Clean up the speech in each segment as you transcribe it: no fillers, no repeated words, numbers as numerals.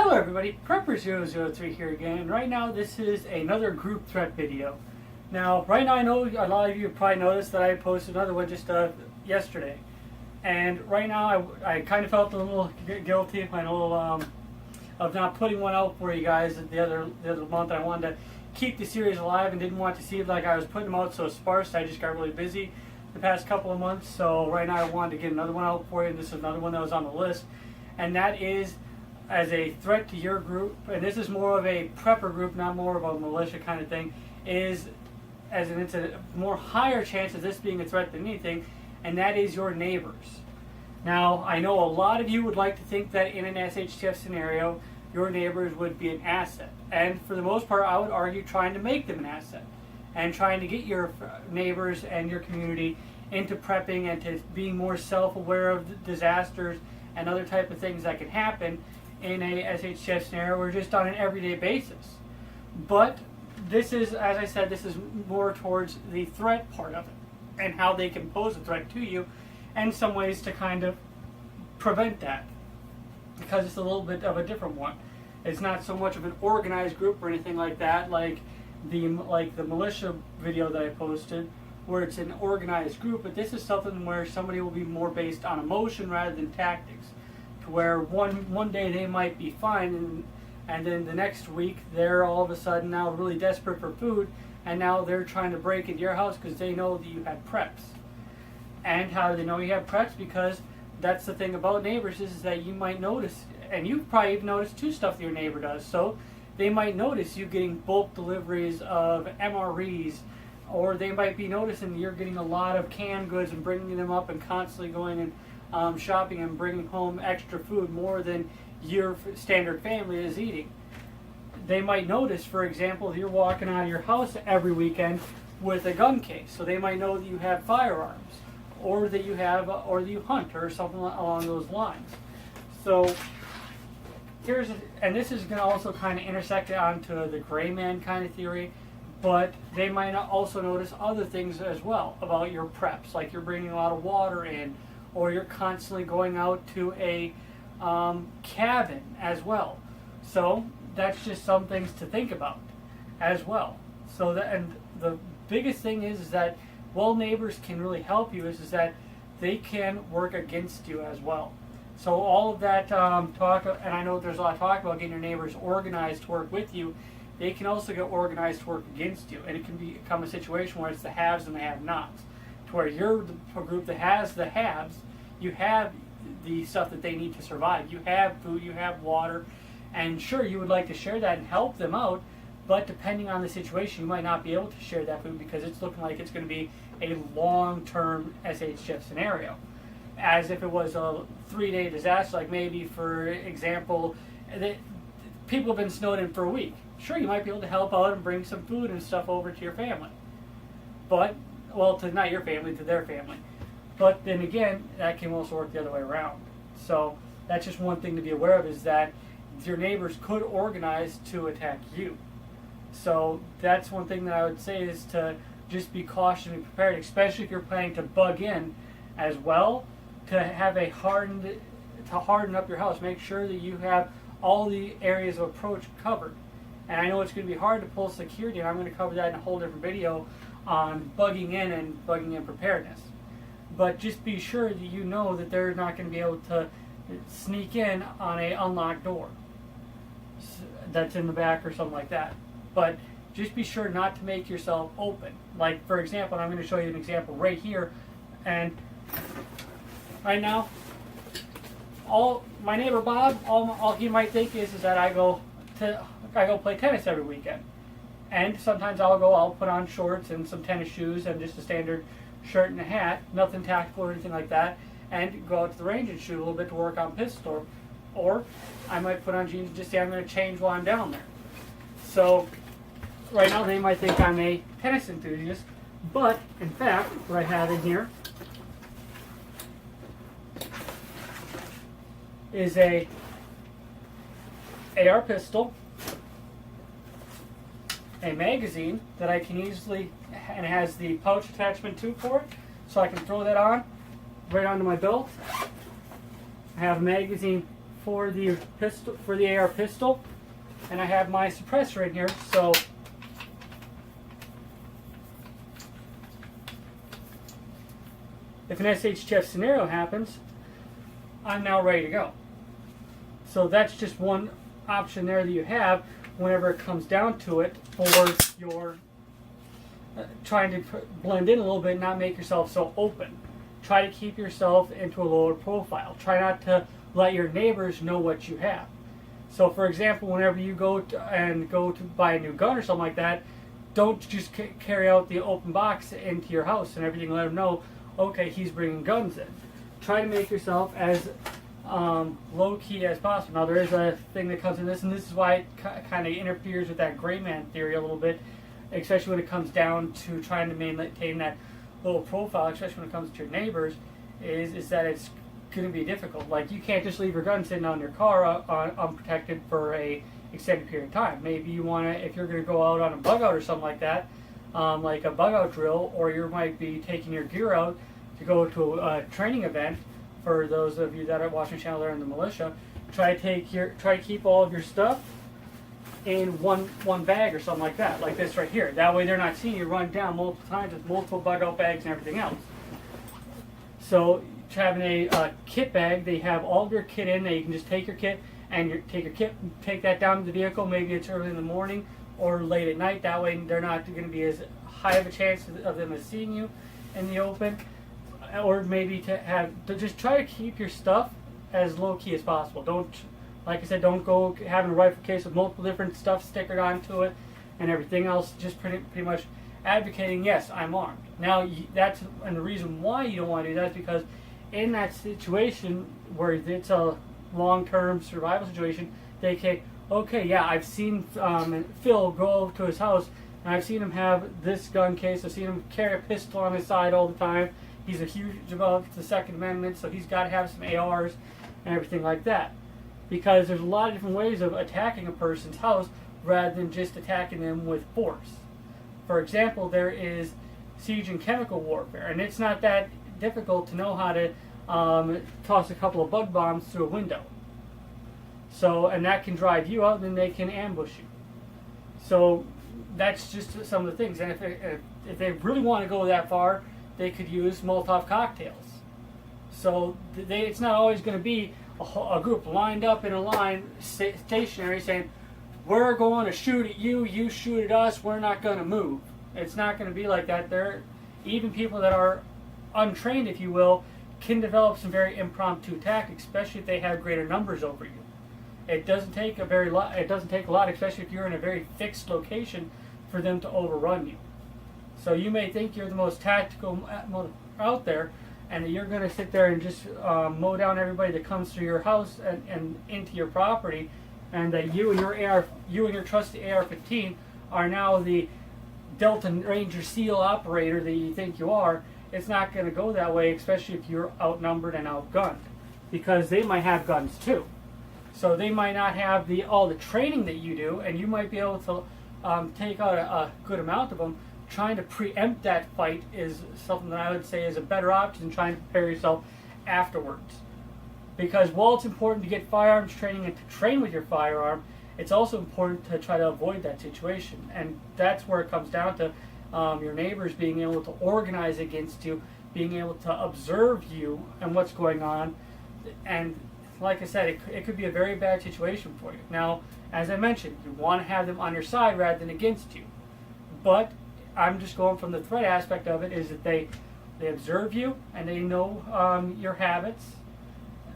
Hello everybody, Prepper003 here again, and right now this is another group threat video. Now, right now I know a lot of you probably noticed that I posted another one just yesterday. And right now I kind of felt a little guilty, I know, of not putting one out for you guys the other month. I wanted to keep the series alive and didn't want to see it like I was putting them out so sparse. I just got really busy the past couple of months, so right now I wanted to get another one out for you, and this is another one that was on the list. And that is as a threat to your group, and this is more of a prepper group, not more of a militia kind of thing, it's a more higher chance of this being a threat than anything, and that is your neighbors. Now, I know a lot of you would like to think that in an SHTF scenario, your neighbors would be an asset. And for the most part, I would argue trying to make them an asset and trying to get your neighbors and your community into prepping and to being more self-aware of disasters and other type of things that can happen in a SHTF scenario or just on an everyday basis. But this is, as I said, this is more towards the threat part of it and how they can pose a threat to you and some ways to kind of prevent that, because it's a little bit of a different one. It's not so much of an organized group or anything like that, like the militia video that I posted, where it's an organized group, but this is something where somebody will be more based on emotion rather than tactics, to where one day they might be fine and then the next week they're all of a sudden now really desperate for food, and now they're trying to break into your house because they know that you have preps. And how do they know you have preps? Because that's the thing about neighbors, is that you might notice, and you've probably even noticed too, stuff that your neighbor does. So they might notice you getting bulk deliveries of MREs, or they might be noticing you're getting a lot of canned goods and bringing them up and constantly going and shopping and bringing home extra food, more than your standard family is eating. They might notice, for example, you're walking out of your house every weekend with a gun case, so they might know that you have firearms, or that you you hunt, or something along those lines. So and this is going to also kind of intersect onto the gray man kind of theory, but they might also notice other things as well about your preps, like you're bringing a lot of water in, or you're constantly going out to a cabin as well. So that's just some things to think about as well. So and the biggest thing is that while neighbors can really help you, is that they can work against you as well. So all of that talk, and I know there's a lot of talk about getting your neighbors organized to work with you, they can also get organized to work against you. And it can become a situation where it's the haves and the have-nots, to where you're the group that has the haves, you have the stuff that they need to survive. You have food, you have water, and sure, you would like to share that and help them out, but depending on the situation, you might not be able to share that food because it's looking like it's going to be a long-term SHTF scenario. As if it was a 3-day disaster, like maybe, for example, people have been snowed in for a week. Sure, you might be able to help out and bring some food and stuff over to your family. But, well, to not your family, to their family. But then again, that can also work the other way around. So that's just one thing to be aware of, is that your neighbors could organize to attack you. So that's one thing that I would say, is to just be cautious and prepared, especially if you're planning to bug in as well, to have harden up your house. Make sure that you have all the areas of approach covered. And I know it's going to be hard to pull security, and I'm going to cover that in a whole different video on bugging in and bugging in preparedness. But just be sure that you know that they're not going to be able to sneak in on an unlocked door that's in the back or something like that. But just be sure not to make yourself open. Like, for example, I'm going to show you an example right here. And right now, my neighbor Bob, all he might think is that I go play tennis every weekend. And sometimes I'll put on shorts and some tennis shoes and just a standard shirt and a hat, nothing tactical or anything like that, and go out to the range and shoot a little bit to work on pistol. Or I might put on jeans and just say I'm going to change while I'm down there. So right now they might think I'm a tennis enthusiast, but in fact what I have in here is a AR pistol, a magazine that I can easily, and it has the pouch attachment too for it, so I can throw that on right onto my belt. I have a magazine for the pistol, for the AR pistol, and I have my suppressor in here. So if an SHTF scenario happens, I'm now ready to go. So that's just one option there that you have whenever it comes down to it for your trying to blend in a little bit and not make yourself so open. Try to keep yourself into a lower profile. Try not to let your neighbors know what you have. So for example, whenever you go to buy a new gun or something like that, don't just carry out the open box into your house and everything. Let them know, okay, he's bringing guns in. Try to make yourself as low-key as possible. Now there is a thing that comes in this, and this is why it kind of interferes with that gray man theory a little bit, especially when it comes down to trying to maintain that little profile, especially when it comes to your neighbors, is that it's going to be difficult. Like, you can't just leave your gun sitting on your car unprotected for a extended period of time. Maybe you want to, if you're going to go out on a bug out or something like that, like a bug out drill, or you might be taking your gear out to go to a training event. For those of you that are watching the channel there in the militia, try to keep all of your stuff in one bag or something like that, like this right here. That way they're not seeing you run down multiple times with multiple bug out bags and everything else. So having a kit bag, they have all of your kit in there. You can just take your kit and take that down to the vehicle. Maybe it's early in the morning or late at night. That way they're not going to be as high of a chance of them as seeing you in the open. Or maybe to just try to keep your stuff as low key as possible. Don't, like I said, don't go having a rifle case with multiple different stuff stickered onto it and everything else. Just pretty much advocating, yes, I'm armed. Now and the reason why you don't want to do that is because in that situation where it's a long-term survival situation, they say, okay, yeah, I've seen Phil go to his house and I've seen him have this gun case. I've seen him carry a pistol on his side all the time. He's a huge above the Second Amendment, so he's got to have some ARs and everything like that. Because there's a lot of different ways of attacking a person's house rather than just attacking them with force. For example, there is siege and chemical warfare, and it's not that difficult to know how to toss a couple of bug bombs through a window. So, and that can drive you out, and then they can ambush you. So that's just some of the things. And if they really want to go that far, they could use Molotov cocktails. So it's not always going to be a group lined up in a line, stationary, saying, we're going to shoot at you, you shoot at us, we're not going to move. It's not going to be like that. Even people that are untrained, if you will, can develop some very impromptu tactics, especially if they have greater numbers over you. It doesn't take a lot, especially if you're in a very fixed location, for them to overrun you. So you may think you're the most tactical out there, and that you're going to sit there and just mow down everybody that comes through your house and into your property, and that you and your trusty AR-15 are now the Delta Ranger SEAL operator that you think you are. It's not going to go that way, especially if you're outnumbered and outgunned, because they might have guns too. So they might not have all the training that you do, and you might be able to take out a good amount of them. Trying to preempt that fight is something that I would say is a better option than trying to prepare yourself afterwards. Because while it's important to get firearms training and to train with your firearm, it's also important to try to avoid that situation. And that's where it comes down to your neighbors being able to organize against you, being able to observe you and what's going on. And like I said, it could be a very bad situation for you. Now, as I mentioned, you want to have them on your side rather than against you. But I'm just going from the threat aspect of it, is that they observe you and they know your habits,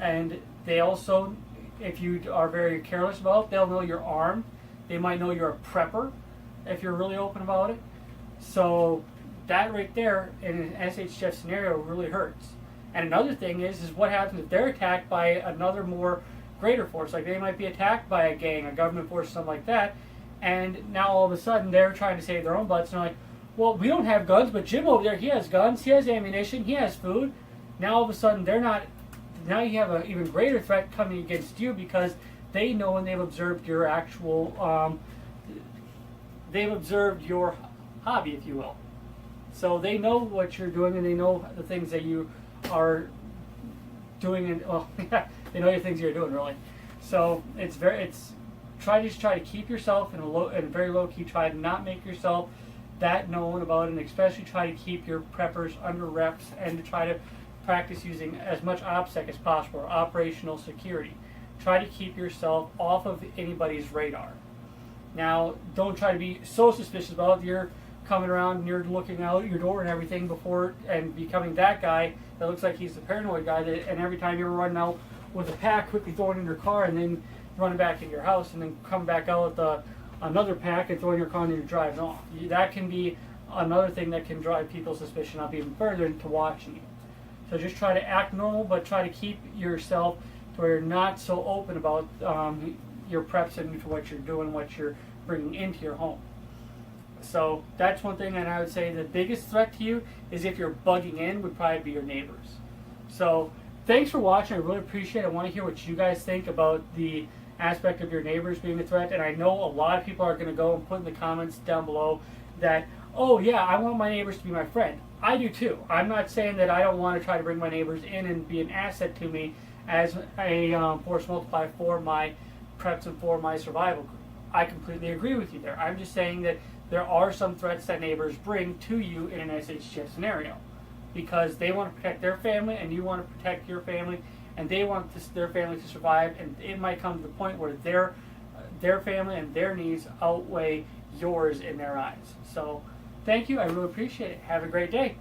and they also, if you are very careless about it, they'll know you're armed. They might know you're a prepper if you're really open about it. So that right there in an SHTF scenario really hurts. And another thing is what happens if they're attacked by another more greater force. Like they might be attacked by a gang, a government force, something like that. And now all of a sudden they're trying to save their own butts, and they're like, well, we don't have guns, but Jim over there, he has guns, he has ammunition, he has food. Now all of a sudden they're not, now you have an even greater threat coming against you, because they know and they've observed your actual, they've observed your hobby, if you will. So they know what you're doing, and they know the things that you are doing, and well, they know the things you're doing, really. So try to keep yourself in a very low key. Try to not make yourself that known about it, and especially try to keep your preppers under reps and to try to practice using as much OPSEC as possible, or operational security. Try to keep yourself off of anybody's radar. Now, don't try to be so suspicious about it. You're coming around and you're looking out your door and everything before and becoming that guy that looks like he's the paranoid guy and every time you're running out with a pack, quickly throwing in your car and then running back in your house and then come back out with another pack and throwing your car and you're driving off. That can be another thing that can drive people's suspicion up even further into watching you. So just try to act normal, but try to keep yourself to where you're not so open about your preps and to what you're doing, what you're bringing into your home. So that's one thing, and I would say the biggest threat to you is if you're bugging in would probably be your neighbors. So thanks for watching. I really appreciate it. I want to hear what you guys think about the aspect of your neighbors being a threat, and I know a lot of people are going to go and put in the comments down below that, oh yeah, I want my neighbors to be my friend. I do too. I'm not saying that I don't want to try to bring my neighbors in and be an asset to me as a force multiplier for my preps and for my survival group. I completely agree with you there. I'm just saying that there are some threats that neighbors bring to you in an SHTF scenario because they want to protect their family and you want to protect your family and they want their family to survive, and it might come to the point where their family and their needs outweigh yours in their eyes. So thank you. I really appreciate it. Have a great day.